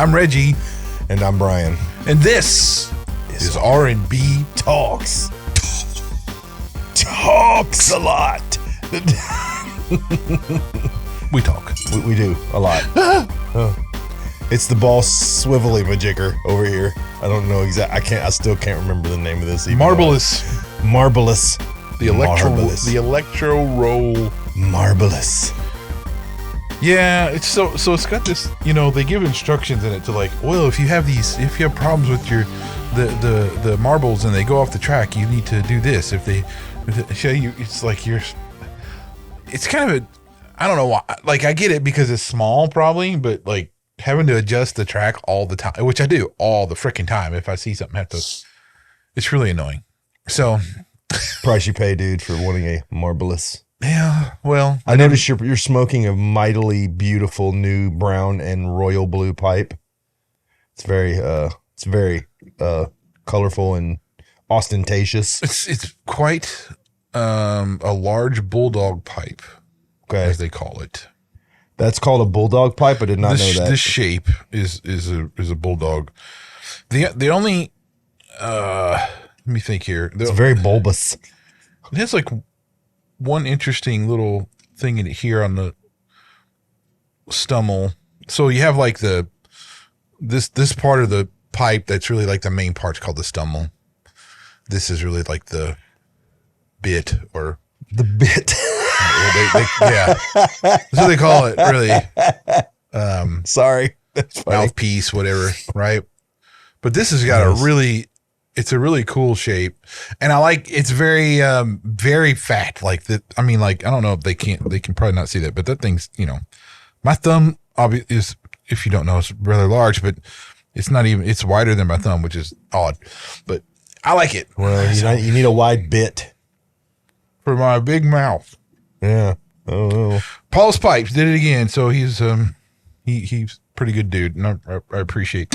I'm Reggie. And I'm Brian. And this is R&B Talks. Talks a lot. We talk. We do a lot. It's the ball swivelly majigger over here. I don't know exactly. I still can't remember the name of this. Marvelous. The electro roll. Marvelous. Yeah, it's so it's got this, they give instructions in it to like, well, if you have problems with your the marbles and they go off the track, you need to do this. If they show you, it's like it's kind of I don't know why. Like, I get it because it's small probably, but like having to adjust the track all the time, which I do all the freaking time. If I see something it's really annoying. So price you pay, dude, for wanting a marvelous. Yeah, well, I noticed you're smoking a mightily beautiful new brown and royal blue pipe. It's very colorful and ostentatious. It's quite a large bulldog pipe, as they call it. That's called a bulldog pipe. I did not know that. This shape is a bulldog. The only let me think here. It's very bulbous. It has like one interesting little thing in here on the stummel. So you have like this part of the pipe that's really like the main part's called the stummel. This is really like the bit or the bit. Yeah, that's what they call it. Really. Sorry, that's funny. Mouthpiece, whatever, right? But this has got it's a really cool shape, and I like it's very very fat. Like that. I mean, like, I don't know if they can probably not see that, but that thing's, my thumb is, if you don't know, it's rather large, but it's wider than my thumb, which is odd, but I like it. Well, you need a wide bit for my big mouth. Yeah. Oh. Paul's Pipes did it again, so he's he's pretty good dude, and I appreciate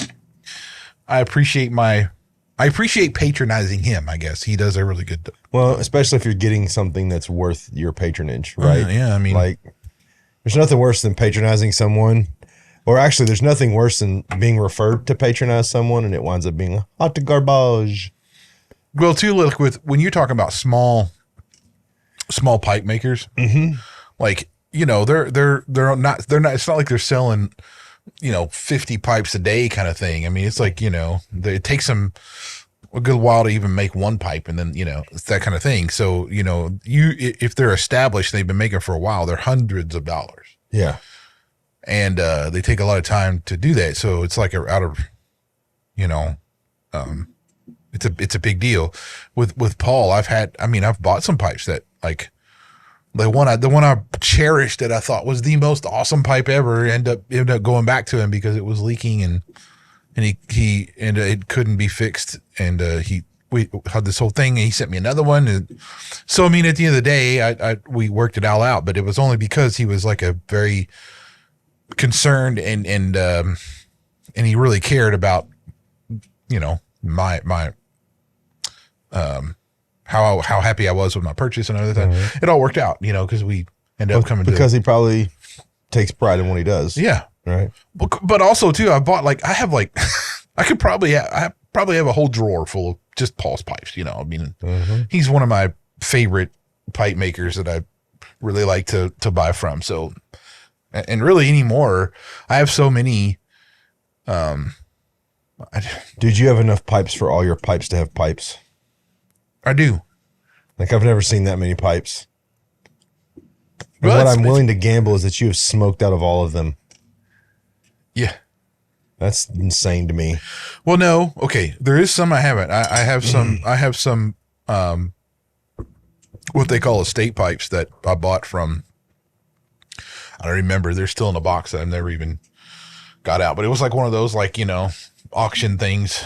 patronizing him. I guess he does a really good. Well, especially if you're getting something that's worth your patronage, right? Yeah, I mean, like, there's nothing worse than patronizing someone, or actually, there's nothing worse than being referred to patronize someone and it winds up being hot garbage. Well, too, like when you're talking about small pipe makers, like, they're not. It's not like they're selling 50 pipes a day kind of thing. I mean, it's like, it takes them a good while to even make one pipe, and then, it's that kind of thing. So, if they're established, they've been making for a while, they're hundreds of dollars. Yeah. And they take a lot of time to do that. So it's like it's a big deal. With Paul, I've bought some pipes that, like, the one I cherished that I thought was the most awesome pipe ever ended up going back to him because it was leaking and it couldn't be fixed, and we had this whole thing, and he sent me another one. And so, I mean, at the end of the day, we worked it all out, but it was only because he was like a very concerned and he really cared about my how happy I was with my purchase and everything. It all worked out, because we ended up coming because he probably takes pride in what he does. Yeah. Right. But also too, I bought I could probably have a whole drawer full of just Paul's pipes. I mean, he's one of my favorite pipe makers that I really like to buy from. So, and really anymore, I have so many. Dude, you have enough pipes for all your pipes to have pipes. I do. Like, I've never seen that many pipes. Well, what I'm willing to gamble is that you have smoked out of all of them. Yeah. That's insane to me. Well, no. Okay. There is some I haven't. I have some what they call estate pipes that I bought from, I don't remember. They're still in a box that I've never even got out, but it was like one of those, like, auction things.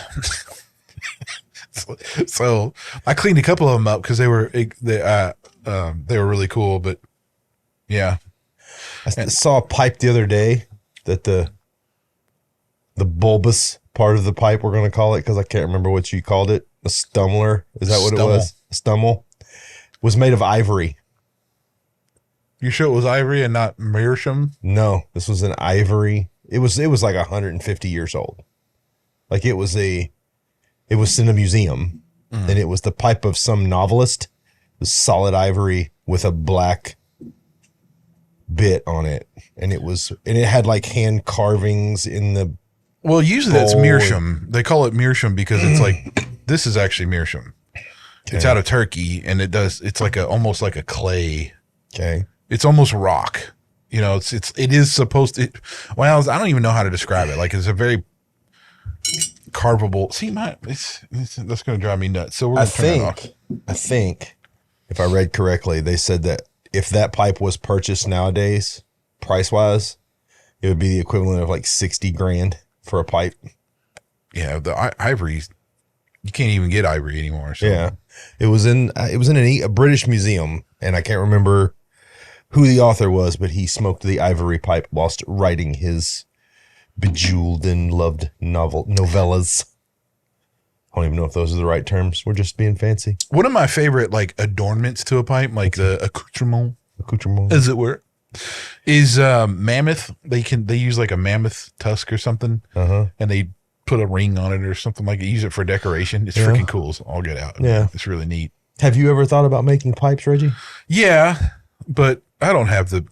So I cleaned a couple of them up because they were really cool. But yeah, I saw a pipe the other day that the bulbous part of the pipe, we're going to call it, because I can't remember what you called it. A stummler. Is that what it was? A stummel. Was made of ivory. You sure it was ivory and not meerschaum? No, this was an ivory It was like 150 years old. Like it was in a museum, and it was the pipe of some novelist. It was solid ivory with a black bit on it, and it had like hand carvings in the. Well, usually that's meerschaum. They call it meerschaum because it's like this is actually meerschaum. Okay. It's out of Turkey, and it's like almost like a clay. Okay. It's almost rock. You know, it is supposed to. Well, I don't even know how to describe it. Like it's a very carvable. See, that's going to drive me nuts. So we're going to turn it off. I think, if I read correctly, they said that if that pipe was purchased nowadays, price wise, it would be the equivalent of like 60 grand for a pipe. Yeah, the ivory. You can't even get ivory anymore. So. Yeah, it was in a British museum, and I can't remember who the author was, but he smoked the ivory pipe whilst writing his bejeweled and loved novellas. I don't even know if those are the right terms. We're just being fancy. One of my favorite like adornments to a pipe, like the accoutrement, as it were, is mammoth. They use like a mammoth tusk or something, and they put a ring on it or something like it. Use it for decoration. It's freaking cool. So I'll get out. Yeah, it's really neat. Have you ever thought about making pipes, Reggie? Yeah, but I don't have the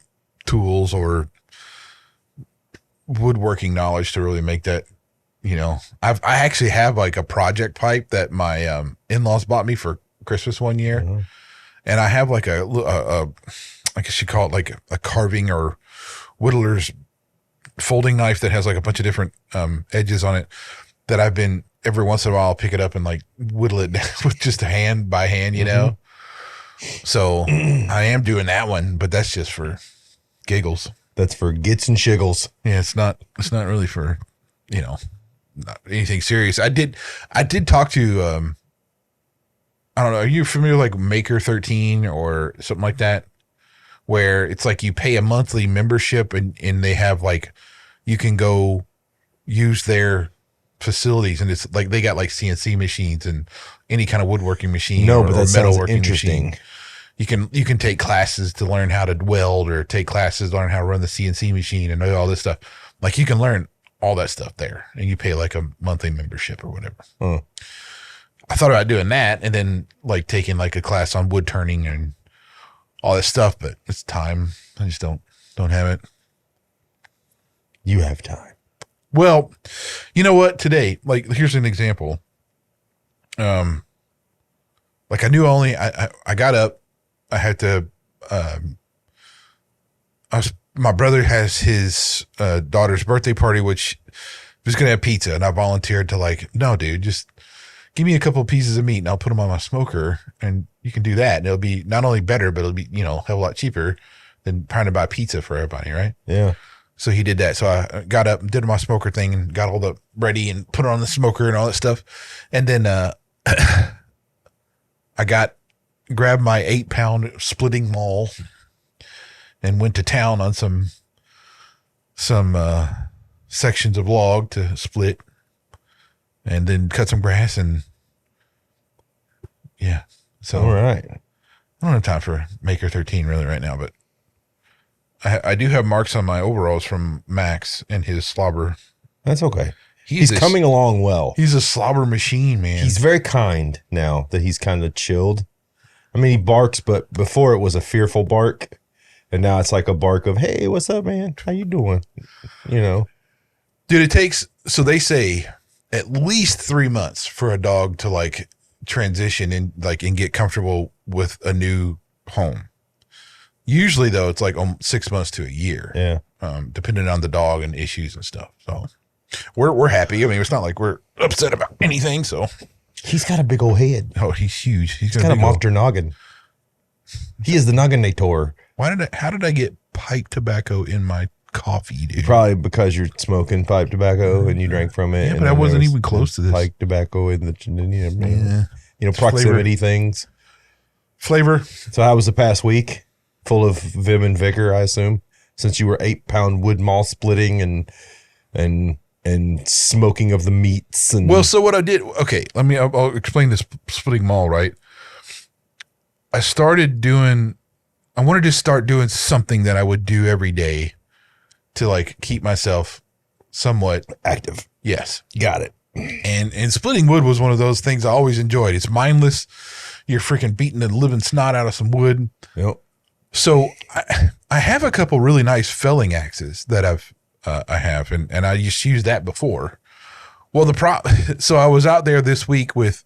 tools or woodworking knowledge to really make that. You know, I actually have like a project pipe that my in-laws bought me for Christmas one year, and I have like I guess you call it like a carving or whittler's folding knife that has like a bunch of different edges on it. That I've been every once in a while I'll pick it up and like whittle it with just a hand by hand, you know. So I am doing that one, but that's just for giggles. That's for gits and shiggles. Yeah, it's not really for, you know, not anything serious. I did talk to I don't know, are you familiar with like Maker 13 or something like that? Where it's like you pay a monthly membership and they have like you can go use their facilities, and it's like they got like CNC machines and any kind of woodworking machine. No, but that sounds interesting. Machine. You can take classes to learn how to weld, or take classes to learn how to run the CNC machine and all this stuff. Like you can learn all that stuff there, and you pay like a monthly membership or whatever. I thought about doing that, and then like taking like a class on wood turning and all this stuff, but it's time. I just don't have it. You have time. Well, you know what? Today, like, here's an example. Like I knew I got up. I had to. My brother has his daughter's birthday party, which was going to have pizza, and I volunteered to like, no, dude, just give me a couple of pieces of meat, and I'll put them on my smoker, and you can do that, and it'll be not only better, but it'll be a hell of a lot cheaper than trying to buy pizza for everybody, right? Yeah. So he did that. So I got up and did my smoker thing and got all the ready and put it on the smoker and all that stuff. And then I grabbed my 8-pound splitting maul and went to town on some sections of log to split, and then cut some grass, and yeah. So all right. I don't have time for Maker 13 really right now, but I do have marks on my overalls from Max and his slobber. That's okay. He's coming along well. He's a slobber machine, man. He's very kind now that he's kind of chilled. I mean, he barks, but before it was a fearful bark, and now it's like a bark of, hey, what's up, man? How you doing? You know. Dude, it takes, so they say, at least 3 months for a dog to like transition and get comfortable with a new home. Usually, though, it's like 6 months to a year. Yeah. Depending on the dog and issues and stuff. So we're happy. I mean, it's not like we're upset about anything. So he's got a big old head. Oh, he's huge. He's got a monster noggin. He is the nogginator. How did I get pipe tobacco in my coffee, dude? Probably because you're smoking pipe tobacco and you drank from it. Yeah, but I wasn't even close to this. Pipe tobacco in the proximity things. Flavor. So how was the past week? Full of vim and vigor, I assume, since you were 8-pound wood maul splitting and smoking of the meats. And well, so what I did, okay, I'll explain this splitting maul, right? I wanted to start doing something that I would do every day to like keep myself somewhat Active. yes. Got it. And splitting wood was one of those things I always enjoyed. It's mindless. You're freaking beating the living snot out of some wood. Yep. So I have a couple really nice felling axes that I have, and I just used that before. Well, so I was out there this week with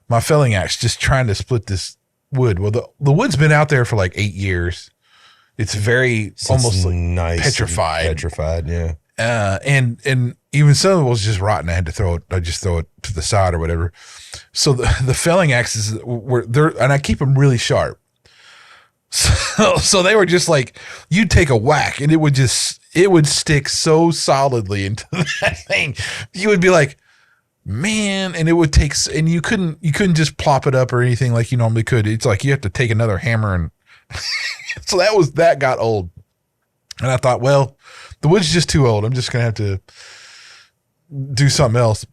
my felling axe, just trying to split this wood. Well, the wood's been out there for like 8 years. It's very almost like nice petrified. Petrified, yeah. And even some of it was just rotten. I just throw it to the side or whatever. So the felling axes were there, and I keep them really sharp. So they were just like, you'd take a whack and it would stick so solidly into that thing. You would be like, man, and it would take, and you couldn't just plop it up or anything like you normally could. It's like you have to take another hammer, and so that got old. And I thought, well, the wood's just too old. I'm just gonna have to do something else.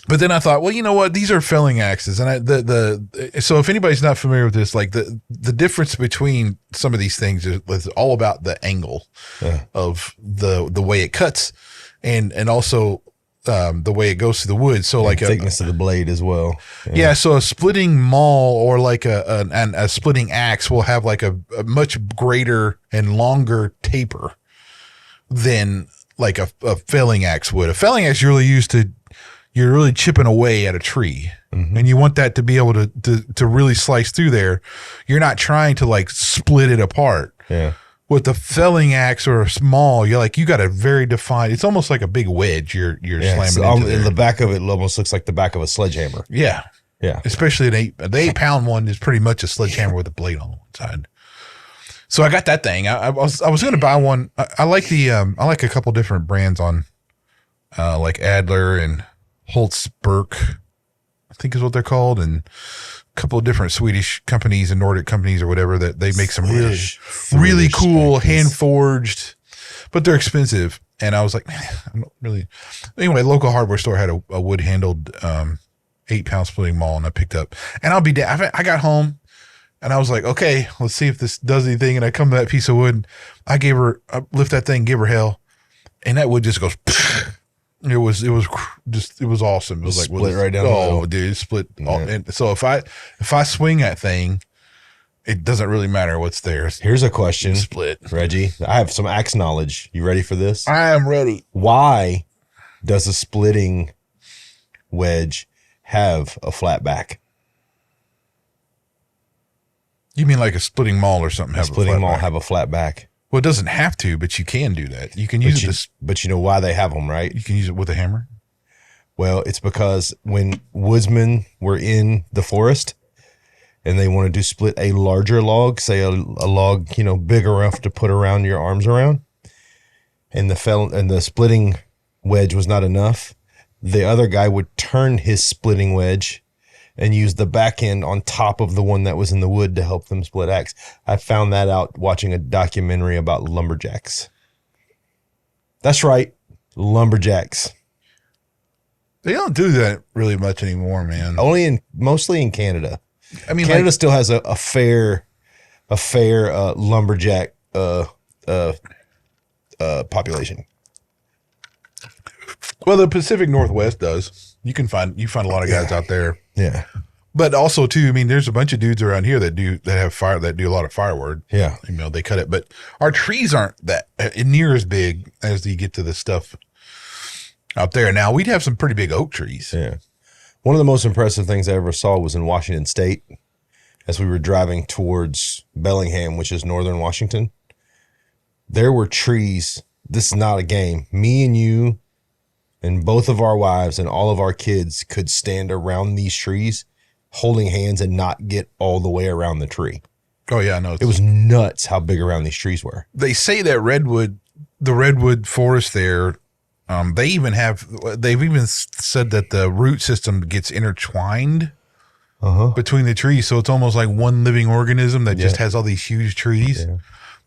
But then I thought, well, you know what? These are felling axes, and so if anybody's not familiar with this, like the difference between some of these things is all about the angle of the way it cuts, and also the way it goes through the wood. So like thickness of the blade as well. Yeah. So a splitting maul or like a splitting axe will have like a much greater and longer taper than like a felling axe would. A felling axe you're really chipping away at a tree, and you want that to be able to really slice through there. You're not trying to like split it apart. Yeah. With the felling axe or a small, you got a very defined. It's almost like a big wedge. You're slamming into there. The back of it almost looks like the back of a sledgehammer. Yeah, yeah. Especially the 8-pound one is pretty much a sledgehammer with a blade on one side. So I got that thing. I was going to buy one. I like I like a couple different brands on, like Adler and Holtzberg, I think is what they're called, and a couple of different Swedish companies and Nordic companies or whatever that they make some really cool hand forged, but they're expensive. And I was like, man, I'm not really. Anyway, local hardware store had a wood handled 8-pound splitting maul, and I picked up. And I'll be damned. I got home and I was like, okay, let's see if this does anything. And I come to that piece of wood. I lift that thing, give her hell, and that wood just goes. It was awesome. It was like split right down the middle. Dude, split. Yeah. And so if I swing that thing, it doesn't really matter what's there. Here's a question, split. Reggie. I have some axe knowledge. You ready for this? I am ready. Why does a splitting wedge have a flat back? You mean like a splitting maul or something? A splitting maul have a flat back. Well, it doesn't have to, but you can do that. You can use this. But you know why they have them, right? You can use it with a hammer. Well, it's because when woodsmen were in the forest and they wanted to split a larger log, say a log, big enough to put around your arms around, and the splitting wedge was not enough, the other guy would turn his splitting wedge and use the back end on top of the one that was in the wood to help them split axe. I found that out watching a documentary about lumberjacks. That's right, lumberjacks. They don't do that really much anymore, man. Mostly in Canada. I mean, Canada still has a fair lumberjack population. Well, the Pacific Northwest does. You find a lot of guys out there. Yeah. But also too, I mean, there's a bunch of dudes around here that do a lot of firewood. Yeah. They cut it, but our trees aren't that near as big as you get to the stuff out there. Now we'd have some pretty big oak trees. Yeah. One of the most impressive things I ever saw was in Washington State as we were driving towards Bellingham, which is northern Washington. There were trees. This is not a game. Me and you and both of our wives and all of our kids could stand around these trees holding hands and not get all the way around the tree. Oh yeah, I know. It was nuts how big around these trees were. They say that the redwood forest there, they've even said that the root system gets intertwined between the trees. So it's almost like one living organism that just has all these huge trees. Yeah.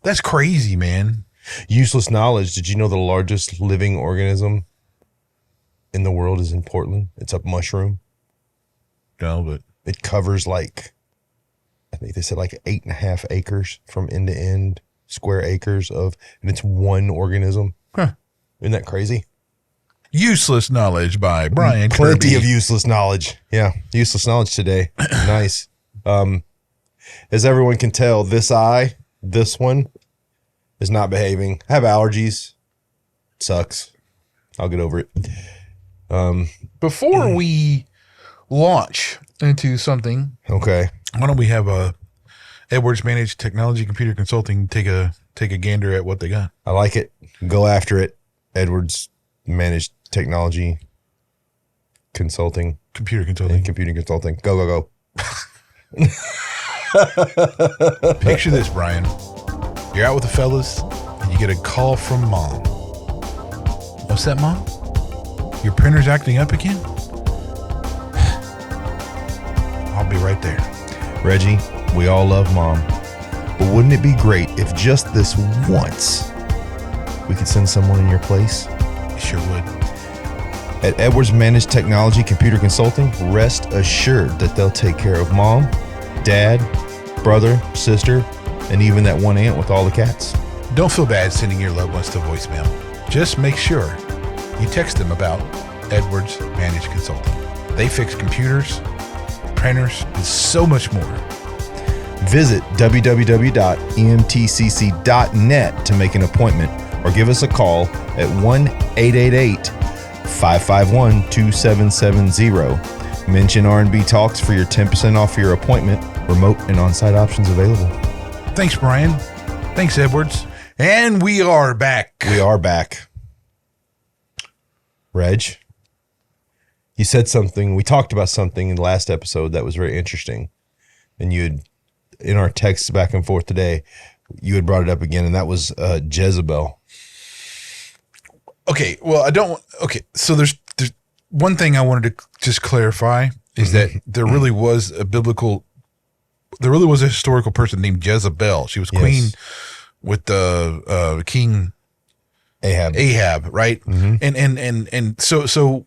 That's crazy, man. Useless knowledge. Did you know the largest living organism in the world is in Portland? It's a mushroom. No, but it covers I think they said 8.5 acres from end to end, square acres and it's one organism. Huh. Isn't that crazy? Useless knowledge by Brian Plenty Kirby. of useless knowledge. Yeah, useless knowledge today. Nice. As everyone can tell, this one, is not behaving. I have allergies. Sucks. I'll get over it. Before we launch into something, Okay. why don't we have Edwards Managed Technology Computer Consulting take a gander at what they got? I like it. Go after it. Edwards Managed Technology Consulting. Computer consulting. And computing consulting. Go, go, go. Picture this, Brian. You're out with the fellas, and you get a call from Mom. What's that, Mom? Your printer's acting up again? I'll be right there. Reggie, we all love Mom. But wouldn't it be great if just this once we could send someone in your place? You sure would. At Edwards Managed Technology Computer Consulting, rest assured that they'll take care of Mom, Dad, brother, sister, and even that one aunt with all the cats. Don't feel bad sending your loved ones to voicemail. Just make sure you text them about Edwards Managed Consulting. They fix computers, printers, and so much more. Visit www.emtcc.net to make an appointment or give us a call at 1-888-551-2770. Mention R&B Talks for your 10% off your appointment. Remote and on-site options available. Thanks, Brian. Thanks, Edwards. And we are back. We are back. Reg, you said something. We talked about something in the last episode that was very interesting. And you had, in our texts back and forth today, you had brought it up again, and that was Jezebel. Okay, well, so there's one thing I wanted to just clarify is that there really was a historical person named Jezebel. She was queen with the king Ahab, right? Mm-hmm. And so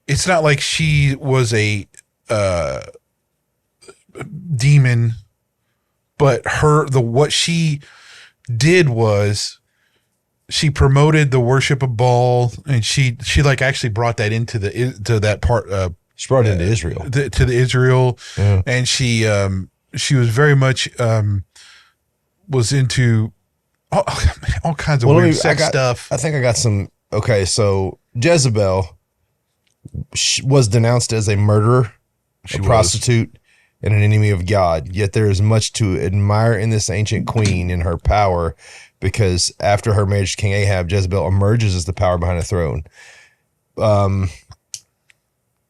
it's not like she was a demon, but what she did was she promoted the worship of Baal, and she like actually brought that into that part. She brought it into Israel, to the Israel, and she was very much was into all kinds of weird sex stuff. I think I got some. Okay, so Jezebel was denounced as a murderer, a prostitute, and an enemy of God. Yet there is much to admire in this ancient queen and her power, because after her marriage to King Ahab, Jezebel emerges as the power behind the throne.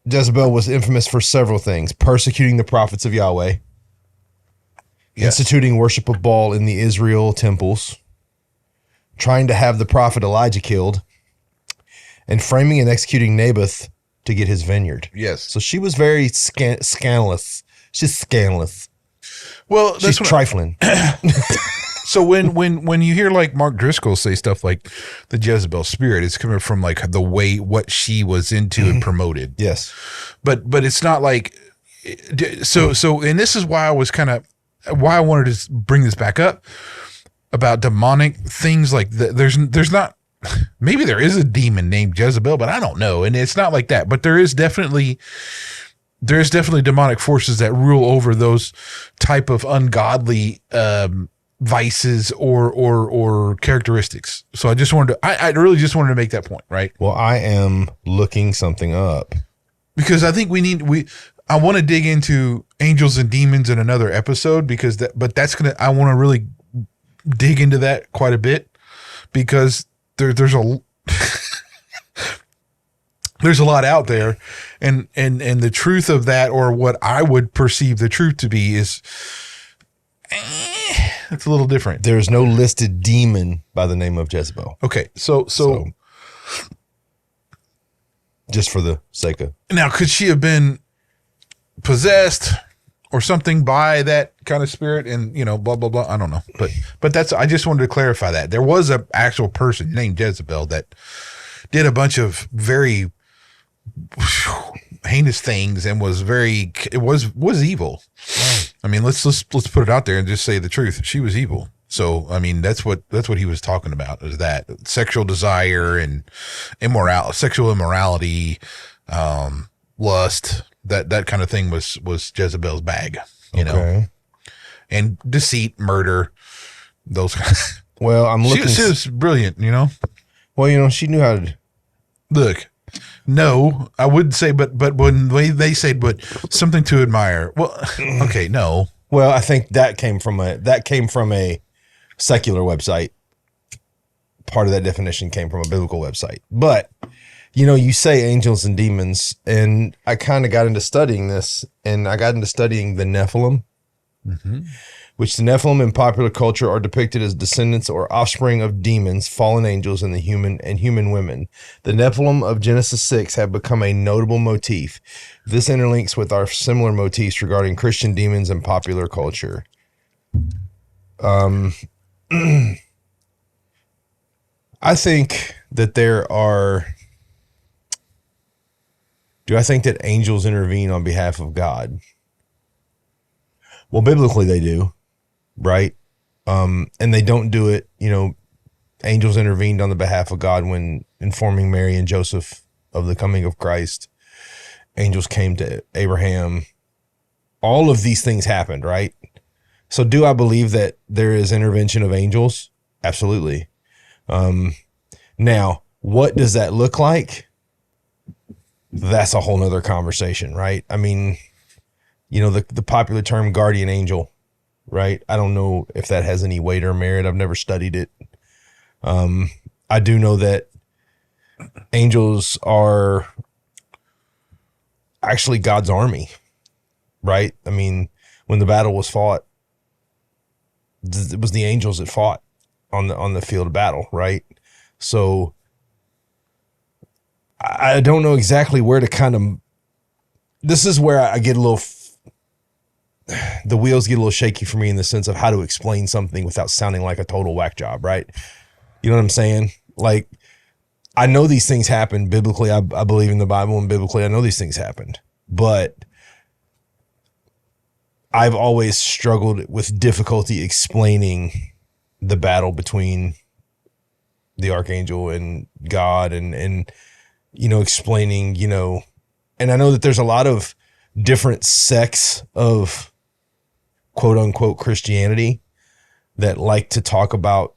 Jezebel was infamous for several things: persecuting the prophets of Yahweh, instituting worship of Baal in the Israel temples, trying to have the prophet Elijah killed, and framing and executing Naboth to get his vineyard. Yes. So she was very scandalous. She's scandalous. Well, she's trifling. So when you hear like Mark Driscoll say stuff like the Jezebel spirit, it's coming from like the way what she was into and promoted. Yes. But it's not like so and this is why I was why I wanted to bring this back up about demonic things. Like there's not, maybe there is a demon named Jezebel, but I don't know, and it's not like that. But there's definitely demonic forces that rule over those type of ungodly vices or characteristics. So I just wanted to, I really just wanted to make that point, right? Well, I am looking something up because I think I want to dig into angels and demons in another episode I want to really dig into that quite a bit, because there's a lot out there, and the truth of that, or what I would perceive the truth to be, is it's a little different. There's no listed demon by the name of Jezebel. Okay, so just for the sake of, now, could she have been possessed or something by that kind of spirit, and blah blah blah? I don't know, but I just wanted to clarify that there was an actual person named Jezebel that did a bunch of very heinous things and was evil. I mean, let's put it out there and just say the truth. She was evil. So, I mean, that's what he was talking about, is that sexual desire and sexual immorality, lust, that kind of thing was Jezebel's bag, you know, and deceit, murder, those kind of. Well, I'm looking. She was brilliant, you know. Well, you know, she knew how to look. No, I wouldn't say, but when they say, but something to admire. Well, okay, no. Well, I think that came from a secular website. Part of that definition came from a biblical website. But, you know, you say angels and demons, and I kind of got into studying this, and I got into studying the Nephilim, which the Nephilim in popular culture are depicted as descendants or offspring of demons, fallen angels, and human women. The Nephilim of Genesis 6 have become a notable motif. This interlinks with our similar motifs regarding Christian demons in popular culture. I think that do I think that angels intervene on behalf of God? Well, biblically they do, right? And they don't do it, you know, angels intervened on the behalf of God when informing Mary and Joseph of the coming of Christ. Angels came to Abraham. All of these things happened, right? So do I believe that there is intervention of angels? Absolutely. Now, what does that look like? That's a whole nother conversation, right? I mean, you know, the popular term guardian angel, right? I don't know if that has any weight or merit. I've never studied it. I do know that angels are actually God's army, right? I mean, when the battle was fought, it was the angels that fought on the field of battle, right? So I don't know exactly where to kind of, this is where I get a little, the wheels get a little shaky for me in the sense of how to explain something without sounding like a total whack job, right? You know what I'm saying? Like, I know these things happen biblically. I believe in the Bible, and biblically I know these things happened, but I've always struggled with difficulty explaining the battle between the archangel and God and you know, explaining, you know, and I know that there's a lot of different sects of quote unquote Christianity that like to talk about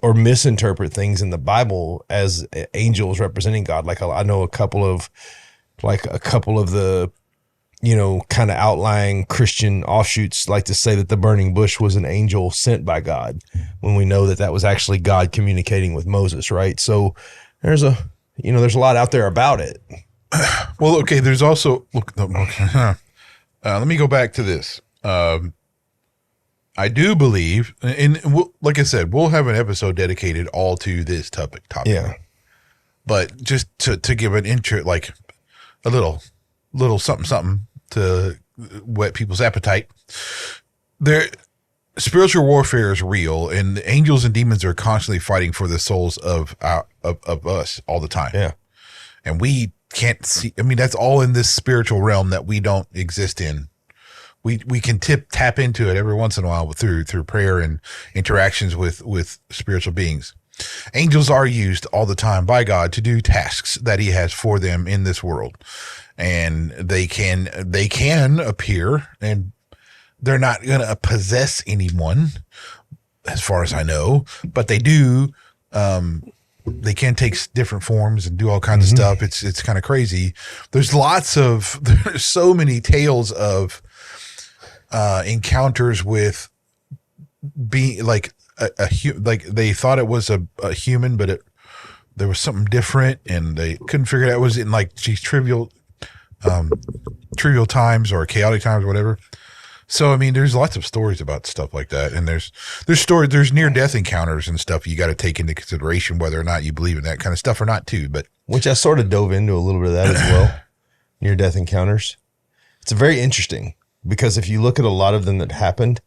or misinterpret things in the Bible as angels representing God. Like I know a couple of the, you know, kind of outlying Christian offshoots like to say that the burning bush was an angel sent by God, when we know that was actually God communicating with Moses, right? So there's a lot out there about it. Well, okay, there's also, let me go back to this. I do believe, and like I said, we'll have an episode dedicated all to this topic. Yeah. But just to give an intro, like a little something to whet people's appetite. Spiritual warfare is real, and the angels and demons are constantly fighting for the souls of us all the time. Yeah. And we can't see, I mean, that's all in this spiritual realm that we don't exist in. We can tap into it every once in a while through prayer and interactions with spiritual beings. Angels are used all the time by God to do tasks that he has for them in this world. And they can appear, and they're not going to possess anyone as far as I know, but they do. They can take different forms and do all kinds of stuff. It's kind of crazy. There's so many tales of encounters with being like like they thought it was a human, but there was something different, and they couldn't figure it out. It was in like trivial times or chaotic times or whatever. So, I mean, there's lots of stories about stuff like that. And there's near-death encounters and stuff you got to take into consideration, whether or not you believe in that kind of stuff or not, too. But which I sort of dove into a little bit of that as well, near-death encounters. It's very interesting because if you look at a lot of them that happened,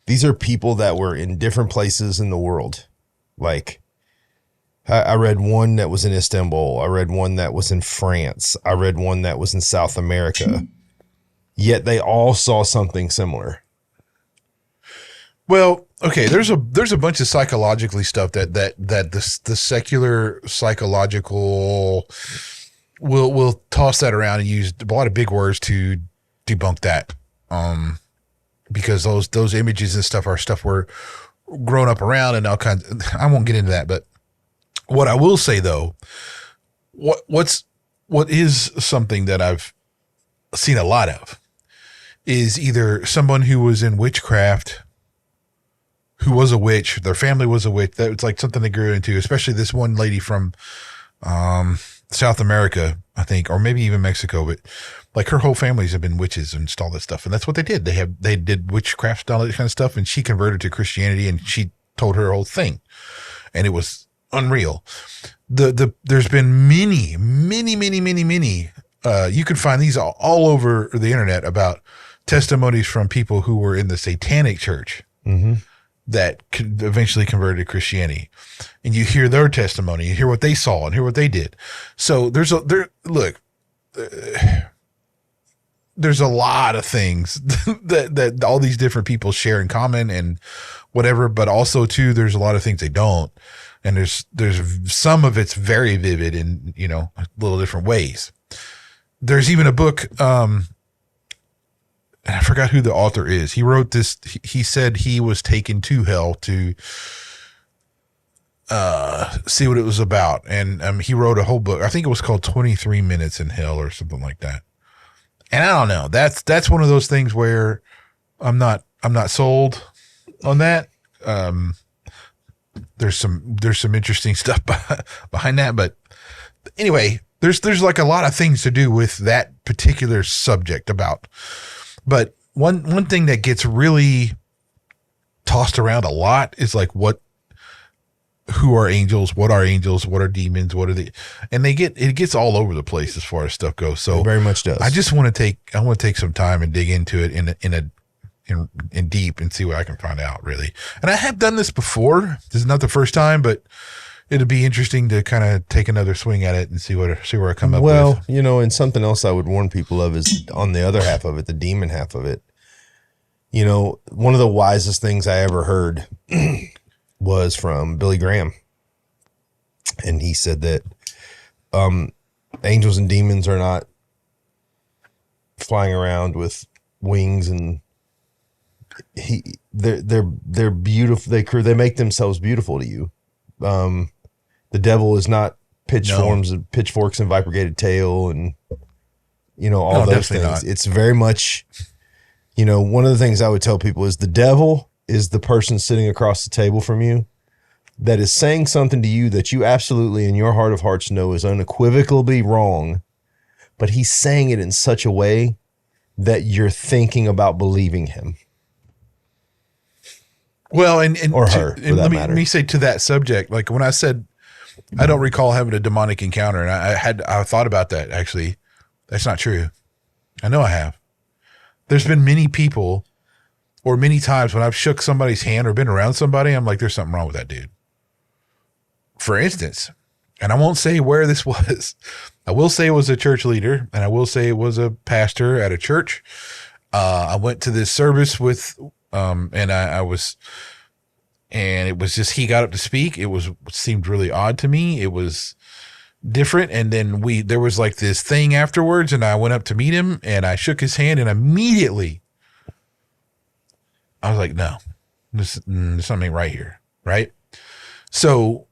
these are people that were in different places in the world. Like, I read one that was in Istanbul. I read one that was in France. I read one that was in South America. Yet they all saw something similar. Well, okay, there's a bunch of psychologically stuff that the secular psychological will toss that around and use a lot of big words to debunk that. Because those images and stuff are stuff we're grown up around and all kinds. I won't get into that, but what I will say though, what is something that I've seen a lot of is either someone who was in witchcraft, who was a witch, their family was a witch. That was like something they grew into, especially this one lady from South America, I think, or maybe even Mexico, but like her whole families have been witches and all that stuff. And that's what they did. They did witchcraft and all that kind of stuff. And she converted to Christianity and she told her whole thing. And it was unreal. There's been many, you can find these all over the internet about testimonies from people who were in the satanic church that eventually converted to Christianity. And you hear their testimony, you hear what they saw and hear what they did. So there's a lot of things that all these different people share in common and whatever, but also too, there's a lot of things they don't. And there's some of it's very vivid in, little different ways. There's even a book, and I forgot who the author is. He wrote this. He said he was taken to hell to see what it was about. And he wrote a whole book. I think it was called 23 Minutes in Hell or something like that. And I don't know. That's one of those things where I'm not sold on that. There's some interesting stuff behind that, but anyway, there's like a lot of things to do with that particular subject but one thing that gets really tossed around a lot is like who are angels, what are demons, what are they, and it gets all over the place as far as stuff goes. So it very much does. I just want to take some time and dig into it in deep and see what I can find out, really. And I have done this before. This is not the first time, but it'd be interesting to kind of take another swing at it and see where I come up with. Well, and something else I would warn people of is on the other half of it, the demon half of it. One of the wisest things I ever heard was from Billy Graham. And he said that angels and demons are not flying around with wings, and they're beautiful. They make themselves beautiful to you. The devil is not pitchforks and vibrated tail and all those things. Not. It's very much, one of the things I would tell people is the devil is the person sitting across the table from you that is saying something to you that you absolutely in your heart of hearts know is unequivocally wrong, but he's saying it in such a way that you're thinking about believing him. Well, and or her, for that matter. Let me say to that subject, like when I said I don't recall having a demonic encounter, and I thought about that actually. That's not true. I know I have. There's been many people or many times when I've shook somebody's hand or been around somebody, I'm like, there's something wrong with that dude. For instance, and I won't say where this was. I will say it was a church leader, and I will say it was a pastor at a church. I went to this service with, and it was just, he got up to speak. It seemed really odd to me. It was different. And then there was like this thing afterwards, and I went up to meet him and I shook his hand, and immediately I was like, no, there's something right here. Right. So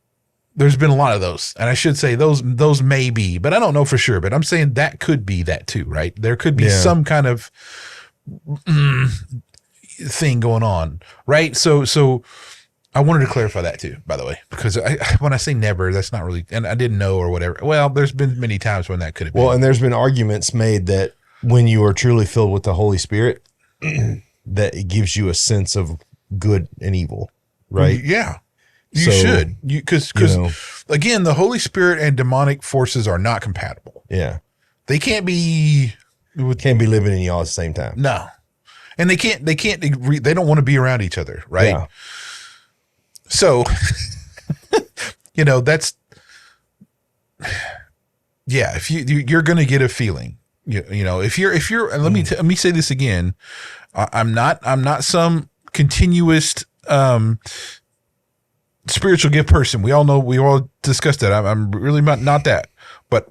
there's been a lot of those, and I should say those may be, but I don't know for sure, but I'm saying that could be that too, right? There could be some kind of thing going on. Right. So I wanted to clarify that too, by the way, because when I say never, that's not really, and I didn't know or whatever. Well, there's been many times when that could have been. Well, and there's been arguments made that when you are truly filled with the Holy Spirit, that it gives you a sense of good and evil, right? Yeah, you should. Because again, the Holy Spirit and demonic forces are not compatible. Yeah, they can't be living in y'all at the same time. No, and they don't want to be around each other, right? Yeah. So, that's, if you're going to get a feeling, if you're, and let me say this again, I'm not some continuous spiritual gift person. We all know, we all discussed that. I'm really not that, but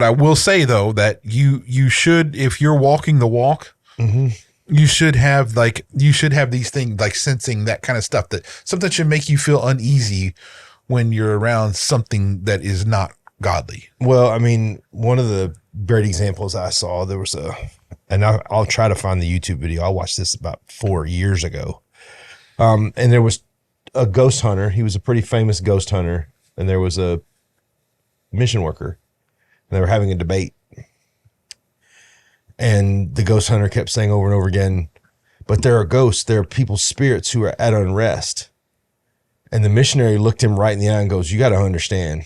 I will say though that you should, if you're walking the walk, you should have these things like sensing that kind of stuff, that something should make you feel uneasy when you're around something that is not godly. Well, I mean, one of the great examples I saw, there was and I'll try to find the YouTube video. I watched this about 4 years ago. And there was a ghost hunter. He was a pretty famous ghost hunter. And there was a mission worker. And they were having a debate. And the ghost hunter kept saying over and over again, but there are ghosts, there are people's spirits who are at unrest. And the missionary looked him right in the eye and goes, you got to understand,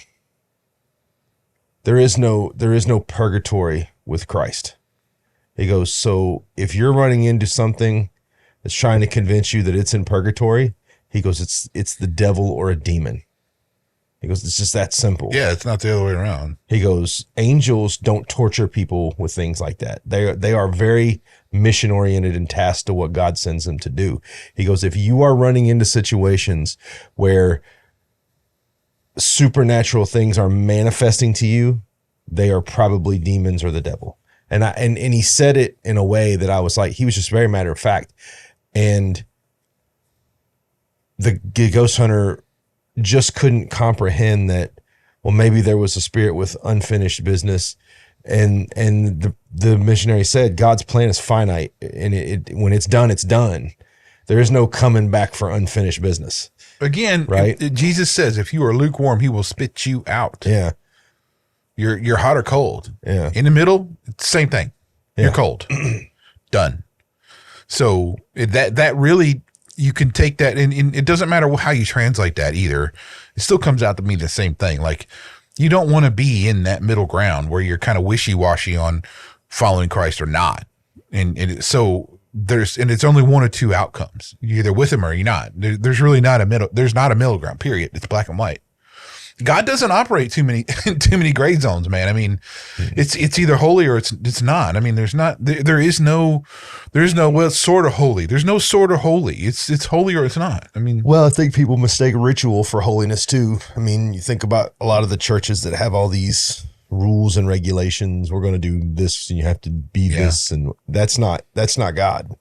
there is no purgatory with Christ. He goes, so if you're running into something that's trying to convince you that it's in purgatory, he goes, it's the devil or a demon. He goes, it's just that simple. Yeah, it's not the other way around. He goes, angels don't torture people with things like that. They are very mission oriented and tasked to what God sends them to do. He goes, if you are running into situations where supernatural things are manifesting to you, they are probably demons or the devil. And he said it in a way that I was like, he was just very matter of fact. And the ghost hunter just couldn't comprehend that, well, maybe there was a spirit with unfinished business. And the missionary said, God's plan is finite, and when it's done, it's done. There is no coming back for unfinished business. Again, right? Jesus says, if you are lukewarm, he will spit you out. Yeah. You're hot or cold. Yeah. In the middle, same thing. Yeah. You're cold. Done. So that really, you can take that, and it doesn't matter how you translate that either. It still comes out to mean the same thing. Like, you don't want to be in that middle ground where you're kind of wishy-washy on following Christ or not. So it's only one or two outcomes. You're either with him or you're not. There's really not a middle. There's not a middle ground, period. It's black and white. God doesn't operate too many gray zones, man. I mean, it's either holy or it's not. I mean, there's no, well, it's sort of holy. There's no sort of holy. It's holy or it's not. I mean, well, I think people mistake ritual for holiness too. I mean, you think about a lot of the churches that have all these rules and regulations. We're going to do this and you have to be this. And that's not God.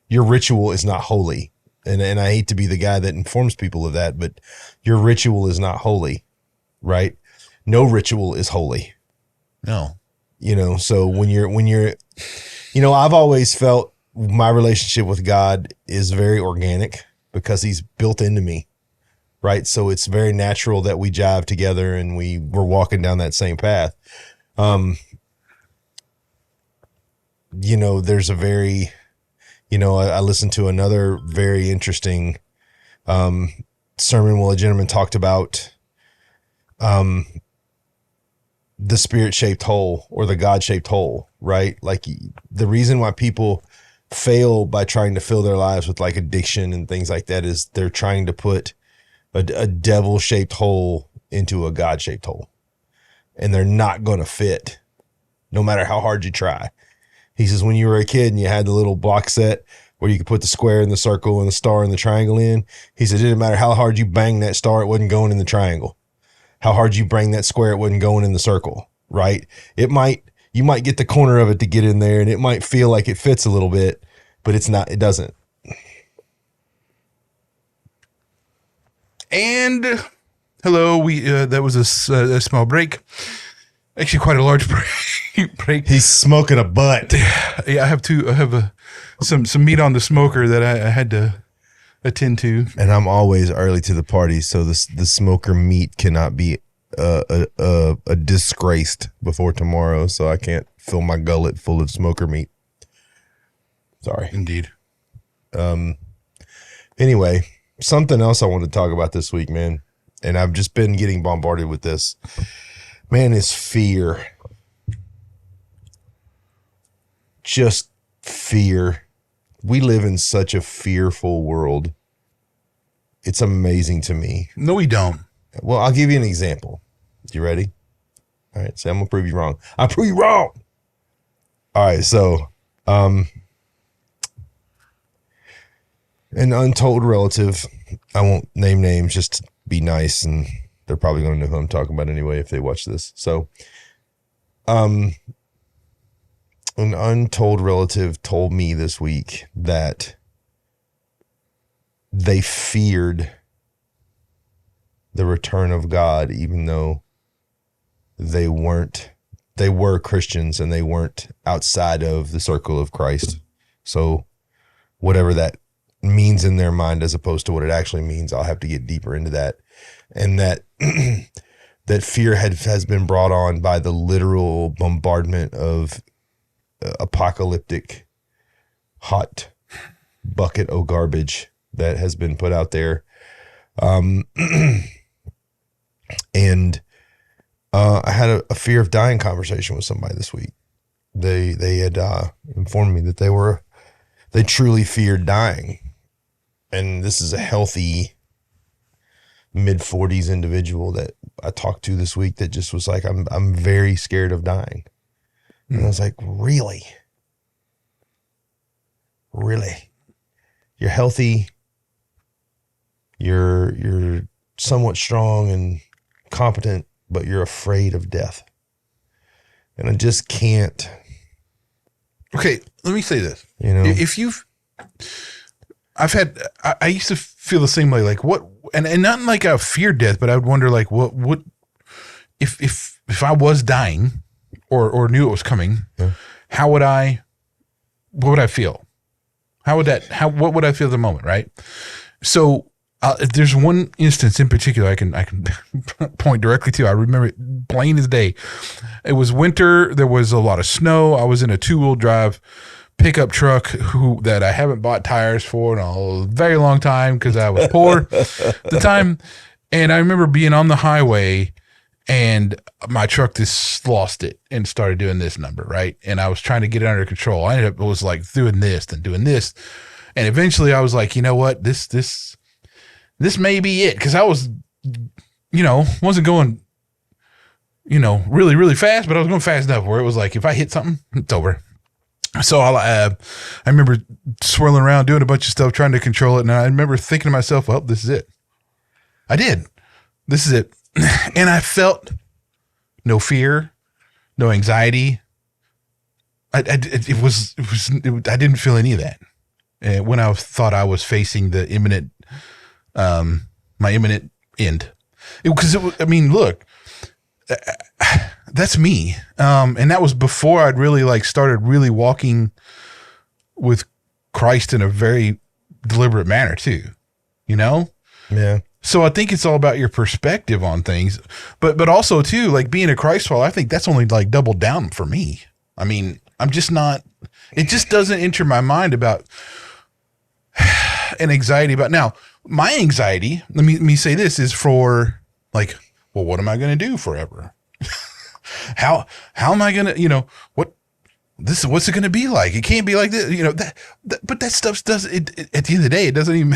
Your ritual is not holy. And I hate to be the guy that informs people of that, but your ritual is not holy, right? No ritual is holy. No. So when you're, I've always felt my relationship with God is very organic because he's built into me, right? So it's very natural that we jive together and we're walking down that same path. There's a very, I listened to another very interesting sermon while a gentleman talked about the spirit-shaped hole or the God-shaped hole, right? Like the reason why people fail by trying to fill their lives with like addiction and things like that is they're trying to put a devil-shaped hole into a God-shaped hole. And they're not going to fit no matter how hard you try. He says, when you were a kid and you had the little block set where you could put the square in the circle and the star and the triangle in, he said, it didn't matter how hard you banged that star, it wasn't going in the triangle. How hard you bang that square, it wasn't going in the circle, right? You might get the corner of it to get in there and it might feel like it fits a little bit, but it doesn't. And hello, that was a small break. Actually, quite a large break. He's smoking a butt. Yeah, I have some meat on the smoker that I had to attend to. And I'm always early to the party, so the smoker meat cannot be disgraced before tomorrow, so I can't fill my gullet full of smoker meat. Sorry. Indeed. Anyway, something else I wanted to talk about this week, man, and I've just been getting bombarded with this. Man, is fear. Just fear. We live in such a fearful world. It's amazing to me. No, we don't. Well, I'll give you an example. You ready? All right, so I'm gonna prove you wrong. I'll prove you wrong. All right, so an untold relative. I won't name names, just to be nice, and they're probably going to know who I'm talking about anyway if they watch this. So, an untold relative told me this week that they feared the return of God, even though they were Christians and they weren't outside of the circle of Christ. So whatever that means in their mind as opposed to what it actually means, I'll have to get deeper into that. And that that fear has been brought on by the literal bombardment of apocalyptic hot bucket of garbage that has been put out there. And I had a fear of dying conversation with somebody this week. They had informed me that they truly feared dying. And this is a healthy mid-40s individual that I talked to this week that just was like, I'm very scared of dying. And I was like, really? Really? You're healthy. You're somewhat strong and competent, but you're afraid of death. And I just can't. Okay, let me say this. You know, I used to feel the same way, like what, and not like I feared death, but I would wonder like what if I was dying or knew it was coming, what would I feel? What would I feel at the moment? Right. So there's one instance in particular I can point directly to. I remember it plain as day. It was winter. There was a lot of snow. I was in a 2-wheel drive pickup truck that I haven't bought tires for in a very long time because I was poor at the time. And I remember being on the highway and my truck just lost it and started doing this number, right? And I was trying to get it under control. I ended up was like doing this and doing this. And eventually I was like, you know what? This may be it. Cause I was, wasn't going, really, really fast, but I was going fast enough where it was like, if I hit something, it's over. So I remember swirling around doing a bunch of stuff, trying to control it. And I remember thinking to myself, well, this is it. I did. This is it. And I felt no fear, no anxiety. I didn't feel any of that. And when I thought I was facing the imminent, my imminent end, look, that's me. And that was before I'd really started really walking with Christ in a very deliberate manner too, Yeah. So I think it's all about your perspective on things, but also too, like being a Christ follower, I think that's only like doubled down for me. I mean, I'm just not, it just doesn't enter my mind about an anxiety about now. My anxiety, let me say this, is for like, well, what am I going to do forever? How am I going to, what's it going to be like? It can't be like this, but that stuff does it at the end of the day. It doesn't even.